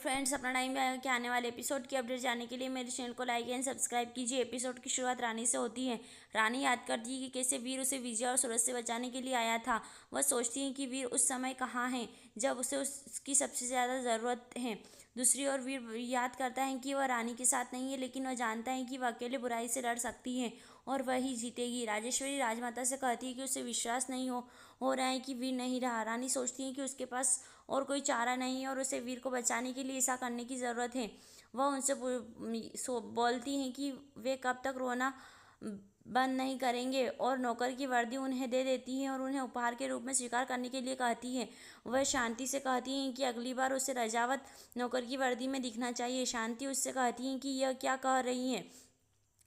Friends, अपना time आया कि आने वाले एपिसोड की अपडेट जानने के लिए मेरे चैनल को लाइक एंड सब्सक्राइब कीजिए। एपिसोड की शुरुआत रानी से होती है। रानी याद करती है कि कैसे वीर उसे विजय और सूरज से बचाने के लिए आया था। वह सोचती है कि वीर उस समय कहाँ है जब उसे उसकी सबसे ज़्यादा ज़रूरत है। दूसरी ओर वीर याद करता है कि वह रानी के साथ नहीं है, लेकिन वह जानता है कि वह अकेले बुराई से लड़ सकती है और वही जीतेगी। राजेश्वरी राजमाता से कहती है कि उसे विश्वास नहीं हो रहा है कि वीर नहीं रहा। रानी सोचती है कि उसके पास और कोई चारा नहीं है और उसे वीर को बचाने के लिए ऐसा करने की ज़रूरत है। वह उनसे बोलती हैं कि वे कब तक रोना बंद नहीं करेंगे और नौकर की वर्दी उन्हें दे देती हैं और उन्हें उपहार के रूप में स्वीकार करने के लिए कहती है। वह शांति से कहती हैं कि अगली बार उसे रजावत नौकर की वर्दी में दिखना चाहिए। शांति उससे कहती हैं कि यह क्या कह रही हैं।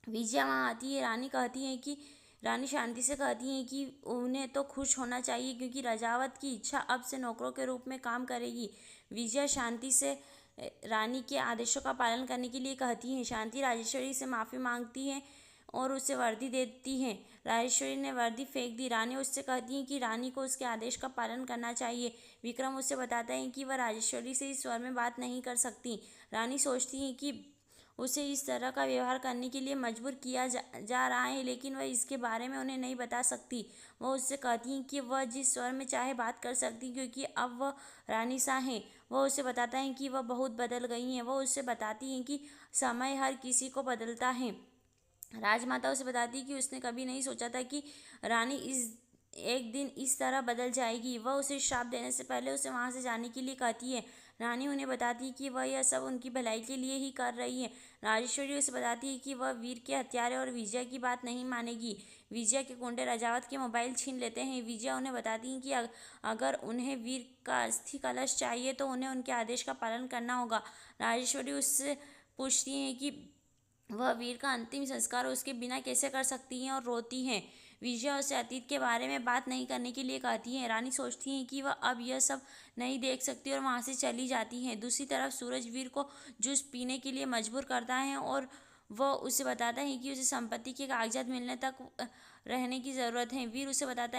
विजया वहाँ आती है। रानी शांति से कहती हैं कि उन्हें तो खुश होना चाहिए क्योंकि रजावत की इच्छा अब से नौकरों के रूप में काम करेगी। विजया शांति से रानी के आदेशों का पालन करने के लिए कहती हैं। शांति राजेश्वरी से माफ़ी मांगती है और उसे वर्दी देती हैं। राजेश्वरी ने वर्दी फेंक दी। रानी उससे कहती हैं कि रानी को उसके आदेश का पालन करना चाहिए। विक्रम उससे बताता है कि वह राजेश्वरी से इस स्वर में बात नहीं कर सकती। रानी सोचती है कि उसे इस तरह का व्यवहार करने के लिए मजबूर किया जा रहा है, लेकिन वह इसके बारे में उन्हें नहीं बता सकती। वह उससे कहती हैं कि वह जिस स्वर में चाहे बात कर सकती क्योंकि अब वह रानी सा हैं। वह उसे बताता है कि वह बहुत बदल गई हैं। वह उससे बताती हैं कि समय हर किसी को बदलता है। राजमाता उसे बताती कि उसने कभी नहीं सोचा था कि रानी एक दिन इस तरह बदल जाएगी। वह उसे श्राप देने से पहले उसे वहाँ से जाने के लिए कहती है। रानी उन्हें बताती कि वह यह सब उनकी भलाई के लिए ही कर रही है। राजेश्वरी उसे बताती है कि वह वीर के हत्यारे और विजय की बात नहीं मानेगी। विजय के गुंडे रजावत के मोबाइल छीन लेते हैं। विजय उन्हें बताती हैं कि अगर उन्हें वीर का अस्थि कलश चाहिए तो उन्हें उनके आदेश का पालन करना होगा। राजेश्वरी उससे पूछती हैं कि वह वीर का अंतिम संस्कार उसके बिना कैसे कर सकती हैं और रोती हैं। विजया उसे अतीत के बारे में बात नहीं करने के लिए कहती हैं। रानी सोचती हैं कि वह अब यह सब नहीं देख सकती और वहाँ से चली जाती हैं। दूसरी तरफ सूरज वीर को जूस पीने के लिए मजबूर करता है और वह उसे बताता है कि उसे संपत्ति के कागजात मिलने तक रहने की ज़रूरत है। वीर उसे बताता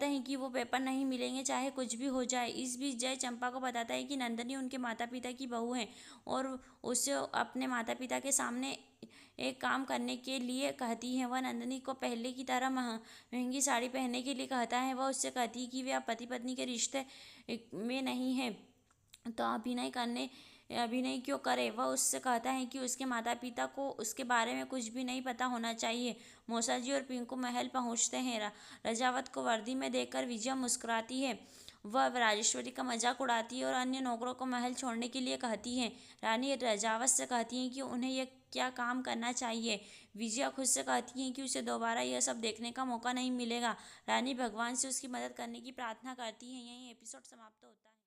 है कि वो पेपर नहीं मिलेंगे चाहे कुछ भी हो जाए। इस बीच जय चंपा को बताता है कि नंदनी उनके माता पिता की बहू है और उसे अपने माता पिता के सामने एक काम करने के लिए कहती है। वह नंदनी को पहले की तरह महंगी साड़ी पहनने के लिए कहता है। वह उससे कहती है कि वे अब पति पत्नी के रिश्ते में नहीं है तो अभिनय क्यों करे। वह उससे कहता है कि उसके माता पिता को उसके बारे में कुछ भी नहीं पता होना चाहिए। मौसा जी और पिंकू महल पहुंचते हैं। रजावत को वर्दी में देखकर विजया मुस्कुराती है। वह राजेश्वरी का मजाक उड़ाती है और अन्य नौकरों को महल छोड़ने के लिए कहती हैं। रानी रजावत से कहती हैं कि उन्हें यह क्या काम करना चाहिए। विजया खुद से कहती हैं कि उसे दोबारा यह सब देखने का मौका नहीं मिलेगा। रानी भगवान से उसकी मदद करने की प्रार्थना करती हैं। यही एपिसोड समाप्त होता है।